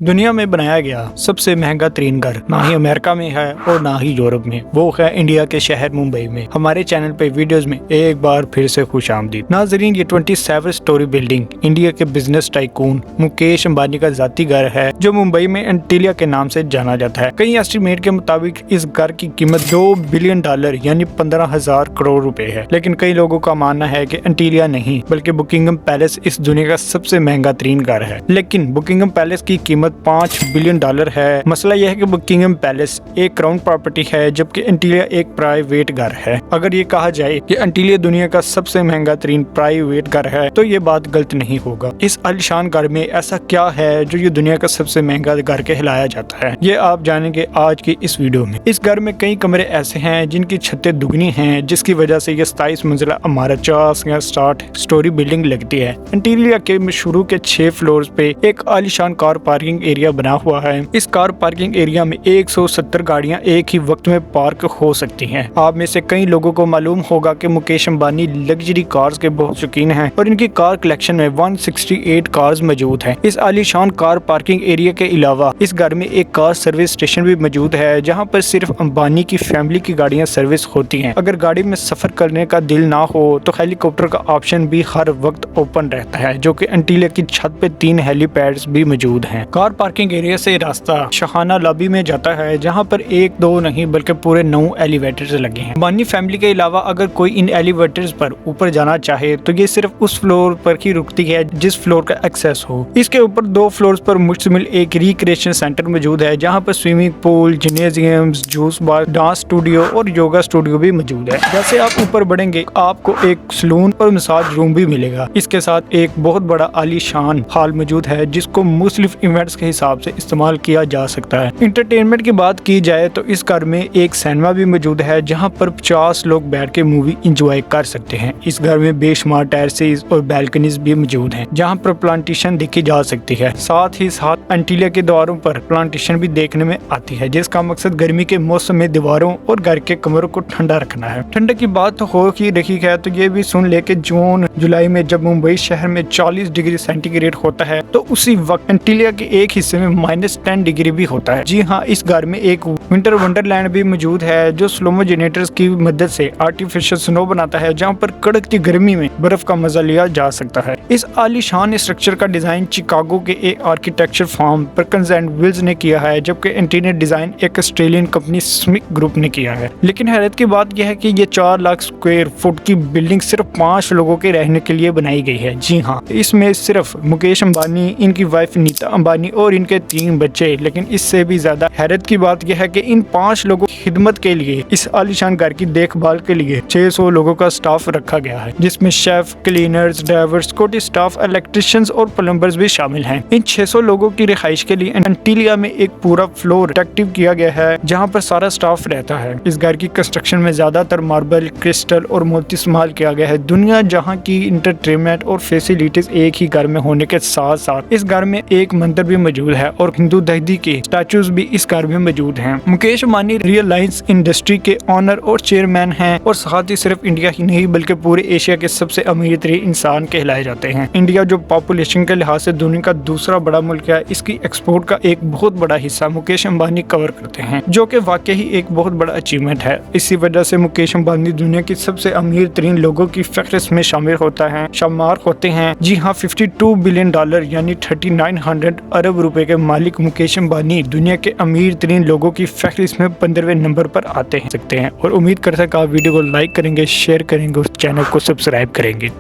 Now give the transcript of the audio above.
दुनिया में बनाया गया सबसे महंगा तरीन घर ना ही अमेरिका में है और ना ही यूरोप में, वो है इंडिया के शहर मुंबई में। हमारे चैनल पे वीडियोस में एक बार फिर से खुश आमदीद नाजरीन। ये 27 स्टोरी बिल्डिंग इंडिया के बिजनेस टाइकून मुकेश अंबानी का जाती घर है जो मुंबई में एंटीलिया के नाम से जाना जाता है। कई एस्टिमेट के मुताबिक इस घर की कीमत $2 बिलियन यानी 15,000 करोड़ रुपए है, लेकिन कई लोगों का मानना है कि एंटीलिया नहीं बल्कि बुकिंगम पैलेस इस दुनिया का सबसे महंगा तरीन घर है। लेकिन बुकिंगम पैलेस की कीमत $5 बिलियन है। मसला यह है कि बुकिंगम पैलेस एक क्राउन प्रॉपर्टी है जबकि एंटीलिया एक प्राइवेट घर है। अगर ये कहा जाए कि एंटीलिया दुनिया का सबसे महंगा तरीन प्राइवेट घर है तो ये बात गलत नहीं होगा। इस आलीशान घर में ऐसा क्या है जो ये दुनिया का सबसे महंगा घर कहलाया जाता है, ये आप जानेंगे आज की इस वीडियो में। इस घर में कई कमरे ऐसे हैं जिनकी छतें दुगनी हैं, जिसकी वजह से ये 27 मंजिला इमारत 50 या 60 स्टोरी बिल्डिंग लगती है। एंटीलिया के शुरू के 6 फ्लोर पे एक आलीशान कार पार्किंग एरिया बना हुआ है। इस कार पार्किंग एरिया में 170 गाड़ियां एक ही वक्त में पार्क हो सकती हैं। आप में से कई लोगों को मालूम होगा कि मुकेश अंबानी लग्जरी कार्स के बहुत शौकीन हैं और इनकी कार कलेक्शन में 168 कार्स मौजूद हैं। इस आलीशान कार पार्किंग एरिया के अलावा इस घर में एक कार सर्विस स्टेशन भी मौजूद है जहां पर सिर्फ अंबानी की फैमिली की गाड़ियां सर्विस होती हैं। अगर गाड़ी में सफर करने का दिल ना हो तो हेलीकॉप्टर का ऑप्शन भी हर वक्त ओपन रहता है, जो कि एंटीलिया की छत पे 3 हेलीपैड्स भी मौजूद हैं। कार पार्किंग एरिया से रास्ता शाहाना लॉबी में जाता है जहां पर 1-2 नहीं बल्कि पूरे 9 एलिवेटर्स लगे हैं। अंबानी फैमिली के अलावा अगर कोई इन एलिवेटर्स पर ऊपर जाना चाहे तो ये सिर्फ उस फ्लोर पर ही रुकती है जिस फ्लोर का एक्सेस हो। इसके ऊपर 2 फ्लोर्स पर मुश्तमिल एक रिक्रिएशन सेंटर मौजूद है जहां पर स्विमिंग पूल, जिम्नेजियम्स, जूस बार, डांस स्टूडियो और योगा स्टूडियो भी मौजूद है। जैसे आप ऊपर बढ़ेंगे आपको एक सलून और मसाज रूम भी मिलेगा। इसके साथ एक बहुत बड़ा आलीशान हॉल मौजूद है जिसको मुख्तलिफ इवेंट्स के हिसाब से इस्तेमाल किया जा सकता है। इंटरटेनमेंट की बात की जाए तो इस घर में एक सिनेमा भी मौजूद है जहां पर 50 लोग बैठ के मूवी एंजॉय कर सकते हैं। इस घर में बेशुमार टेरेसेस और बैल्कनीज भी मौजूद हैं जहां पर प्लांटेशन देखी जा सकती है। साथ ही साथ एंटीलिया के दीवारों पर प्लांटेशन भी देखने में आती है जिसका मकसद गर्मी के मौसम में दीवारों और घर के कमरों को ठंडा रखना है। ठंडक की बात तो हो ही रही है तो ये भी सुन ले कि जून जुलाई में जब मुंबई शहर में 40 डिग्री सेंटीग्रेड होता है तो उसी वक्त एंटीलिया के एक हिस्से में -10 डिग्री भी होता है। जी हाँ, इस घर में एक विंटर वंडरलैंड भी मौजूद है जो स्लोमो जनरेटर्स की मदद से आर्टिफिशियल स्नो बनाता है जहाँ पर कड़कती गर्मी में बर्फ का मजा लिया जा सकता है। इस आलीशान स्ट्रक्चर का डिजाइन चिकागो के एक architecture firm Perkins and Wills ने किया है जबकि इंटीरियर डिजाइन एक ऑस्ट्रेलियन कंपनी स्मिथ ग्रुप ने किया है। लेकिन हैरत की बात यह है कि ये 4 लाख स्क्वायर फुट की बिल्डिंग सिर्फ 5 लोगों के रहने के लिए बनाई गई है। जी हाँ, इसमें सिर्फ मुकेश अंबानी, इनकी वाइफ नीता अंबानी और इनके 3 बच्चे। लेकिन इससे भी ज्यादा हैरत की बात यह है कि इन 5 लोगों की खिदमत के लिए, इस आलीशान घर की देखभाल के लिए 600 लोगों का स्टाफ रखा गया है जिसमें chef, cleaners, drivers, security staff, electricians और प्लम्बर्स भी शामिल हैं। इन 600 लोगों की रिहाइश के लिए एंटीलिया में एक पूरा फ्लोर एक्टिव किया गया है जहाँ पर सारा स्टाफ रहता है। इस घर की कंस्ट्रक्शन में ज्यादातर मार्बल, क्रिस्टल और मोती इस्तेमाल किया गया है। दुनिया जहाँ की इंटरटेनमेंट और फैसिलिटीज एक ही घर में होने के साथ साथ इस घर में एक मंदिर भी मौजूद है और हिंदू दहदी के स्टैचूज भी इस घर में मौजूद हैं। मुकेश अंबानी रिलायंस इंडस्ट्री के ऑनर और चेयरमैन हैं और साथ ही सिर्फ इंडिया ही नहीं बल्कि पूरे एशिया के सबसे अमीर तरीन इंसान कहलाए जाते हैं। इंडिया जो पॉपुलेशन के लिहाज से दुनिया का दूसरा बड़ा मुल्क है, इसकी एक्सपोर्ट का एक बहुत बड़ा हिस्सा मुकेश अंबानी कवर करते हैं, जो कि वाकई ही एक बहुत बड़ा अचीवमेंट है। इसी वजह से मुकेश अंबानी दुनिया की सबसे अमीर तरीन लोगों की फहरिस्त में शामिल होते हैं। जी हाँ, $52 बिलियन यानी 3900 अरब रुपए के मालिक मुकेश अंबानी दुनिया के अमीर तरीन लोगों की फहरिस्त में 15वें नंबर पर आते हैं। और उम्मीद करते हैं कि आप वीडियो को लाइक करेंगे, शेयर करेंगे, उस चैनल को सब्सक्राइब करेंगे।